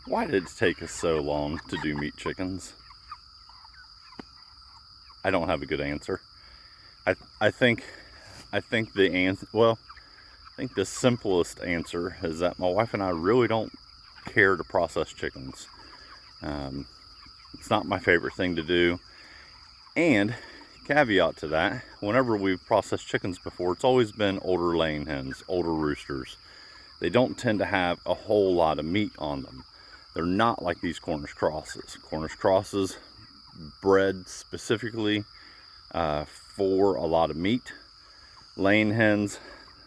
Why did it take us so long to do meat chickens? I don't have a good answer. I think the answer, well, I think the simplest answer is that my wife and I really don't care to process chickens. It's not my favorite thing to do. And caveat to that, whenever we've processed chickens before, it's always been older laying hens, older roosters. They don't tend to have a whole lot of meat on them. They're not like these Cornish Crosses. Cornish Crosses bred specifically for a lot of meat. Laying hens,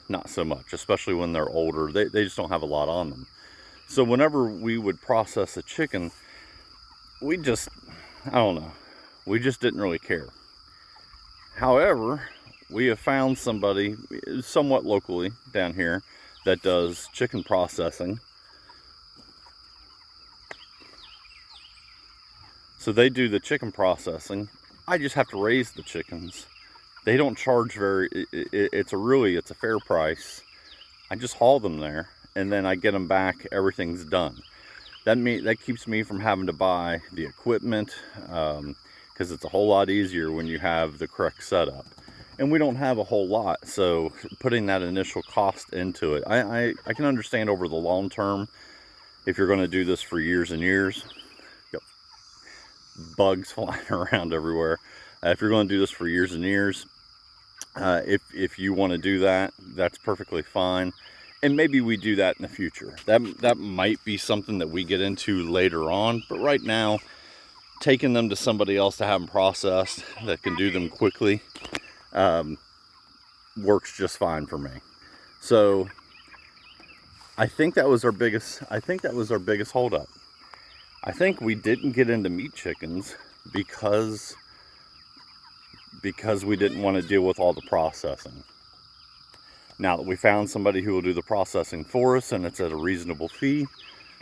not so much, especially when they're older. They just don't have a lot on them. So whenever we would process a chicken, I don't know, we just didn't really care. However, we have found somebody somewhat locally down here that does chicken processing. So they do the chicken processing. I just have to raise the chickens. They don't charge it's a fair price. I just haul them there and then I get them back, everything's done. That keeps me from having to buy the equipment, because it's a whole lot easier when you have the correct setup. And we don't have a whole lot, so putting that initial cost into it, I can understand over the long term, if you're going to do this for years and years, bugs flying around everywhere. If you're going to do this for years and years, if you want to do that, that's perfectly fine. And maybe we do that in the future. That might be something that we get into later on. But right now, taking them to somebody else to have them processed that can do them quickly works just fine for me. So I think that was our biggest holdup. I think we didn't get into meat chickens because we didn't want to deal with all the processing. Now that we found somebody who will do the processing for us and it's at a reasonable fee,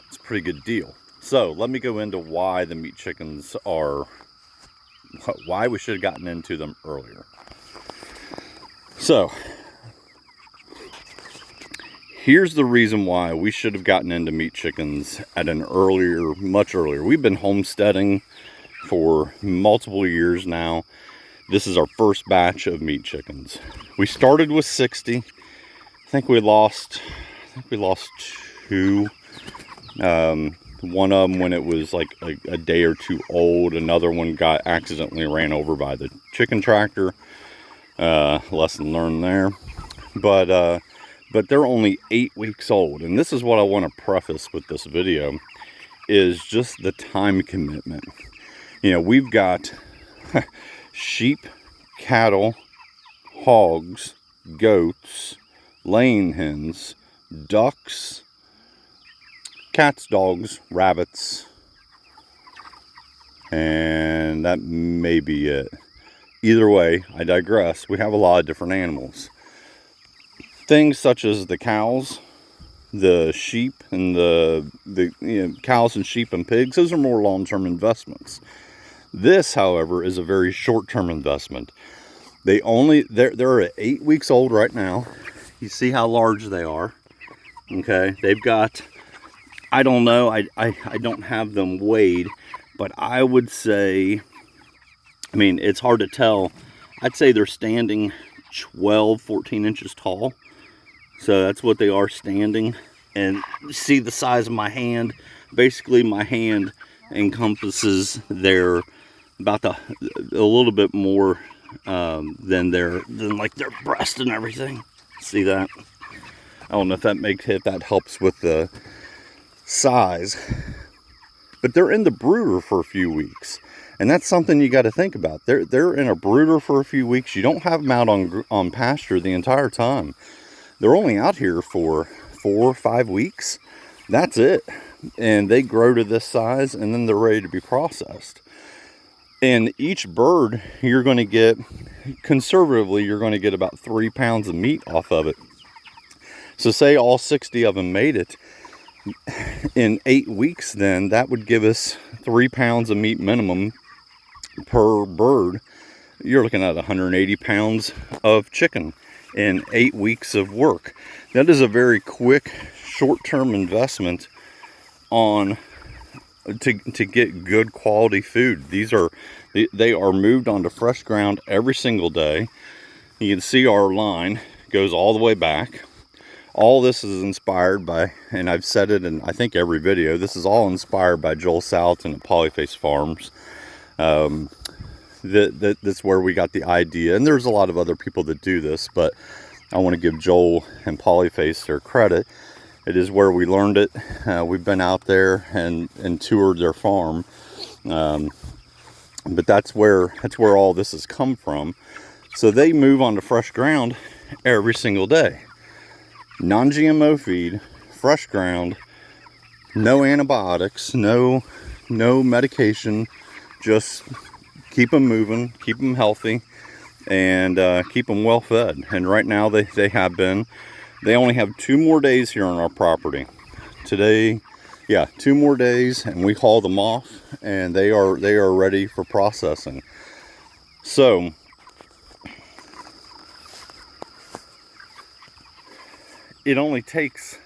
it's a pretty good deal. So let me go into why the meat chickens why we should have gotten into them earlier. So here's the reason why we should have gotten into meat chickens at much earlier. We've been homesteading for multiple years now. This is our first batch of meat chickens. We started with 60. I think we lost two. One of them when it was like a day or two old. Another one got accidentally ran over by the chicken tractor. Lesson learned there. But they're only 8 weeks old. And this is what I want to preface with this video, is just the time commitment. You know, we've got sheep, cattle, hogs, goats, laying hens, ducks, cats, dogs, rabbits, and that may be it. Either way, I digress. We have a lot of different animals. Things such as the cows, the sheep, and the cows and sheep and pigs, those are more long-term investments. This, however, is a very short-term investment. They're at 8 weeks old right now. You see how large they are. Okay, they've got, I don't know, I don't have them weighed, but I would say, I mean, it's hard to tell. I'd say they're standing 12, 14 inches tall. So that's what they are standing. And see the size of my hand. Basically, my hand encompasses their a little bit more than their breast and everything. See that? I don't know if that helps with the size. But they're in the brooder for a few weeks. And that's something you got to think about. They're in a brooder for a few weeks. You don't have them out on pasture the entire time. They're only out here for 4 or 5 weeks. That's it. And they grow to this size and then they're ready to be processed. And each bird, you're going to get, conservatively, you're going to get about 3 pounds of meat off of it. So say all 60 of them made it in 8 weeks, then that would give us 3 pounds of meat minimum per bird. You're looking at 180 pounds of chicken in 8 weeks of work. That is a very quick, short-term investment on to get good quality food. They are moved onto fresh ground every single day. You can see our line goes all the way back. All this is inspired by, and I've said it in I think every video, this is all inspired by Joel Salatin at Polyface Farms. That's where we got the idea, and there's a lot of other people that do this, but I want to give Joel and Polyface their credit. It is where we learned it. We've been out there and toured their farm, but that's where all this has come from. So they move onto fresh ground every single day. Non-GMO feed, fresh ground, no antibiotics, no medication, just keep them moving, keep them healthy, and keep them well fed. And right now they have been. They only have 2 more days here on our property. Today, yeah, 2 more days, and we haul them off, and they are ready for processing. So it only takes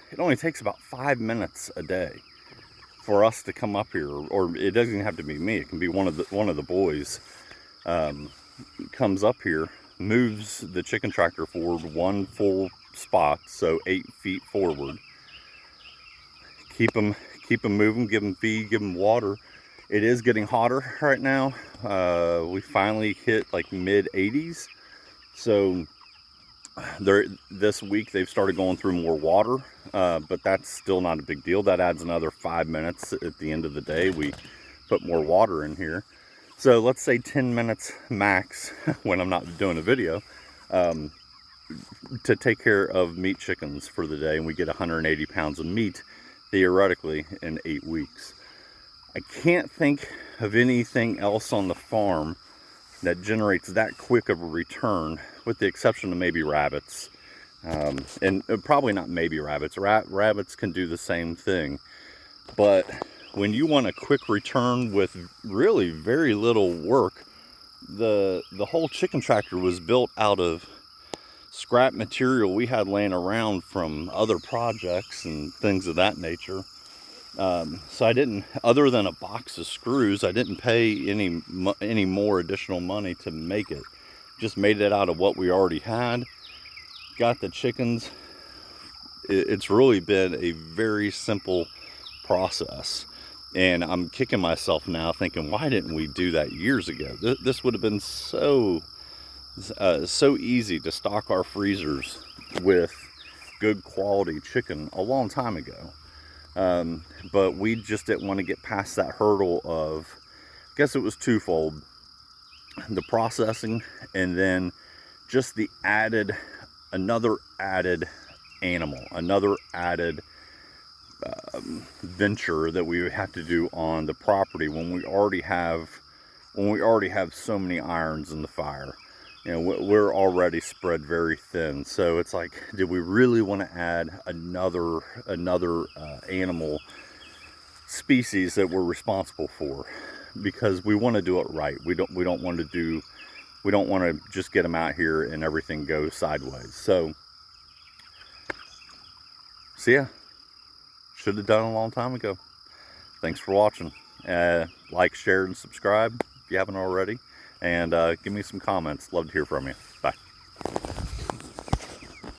about 5 minutes a day for us to come up here, or it doesn't have to be me. It can be one of the boys. Comes up here, moves the chicken tractor forward 1 full spot, so 8 feet forward. Keep them moving. Give them feed. Give them water. It is getting hotter right now. We finally hit like mid 80s, so this week they've started going through more water, but that's still not a big deal. That adds another 5 minutes at the end of the day. We put more water in here, so let's say 10 minutes max when I'm not doing a video, to take care of meat chickens for the day, and we get 180 pounds of meat theoretically in 8 weeks. I can't think of anything else on the farm that generates that quick of a return, with the exception of maybe rabbits. And probably not maybe rabbits. Rabbits can do the same thing. But when you want a quick return with really very little work, the whole chicken tractor was built out of scrap material we had laying around from other projects and things of that nature. So I didn't, other than a box of screws, I didn't pay any more additional money to make it. Just made it out of what we already had. Got the chickens. It's really been a very simple process. And I'm kicking myself now thinking, why didn't we do that years ago? This would have been so easy to stock our freezers with good quality chicken a long time ago. But we just didn't want to get past that hurdle of, I guess it was twofold: the processing, and then just the another added animal, another added venture that we would have to do on the property when we already have so many irons in the fire. You know, we're already spread very thin, so it's like, did we really want to add another animal species that we're responsible for? Because we want to do it right. We don't want to just get them out here and everything goes sideways. So yeah, should have done a long time ago. Thanks for watching. Like, share, and subscribe if you haven't already. And give me some comments. Love to hear from you. Bye.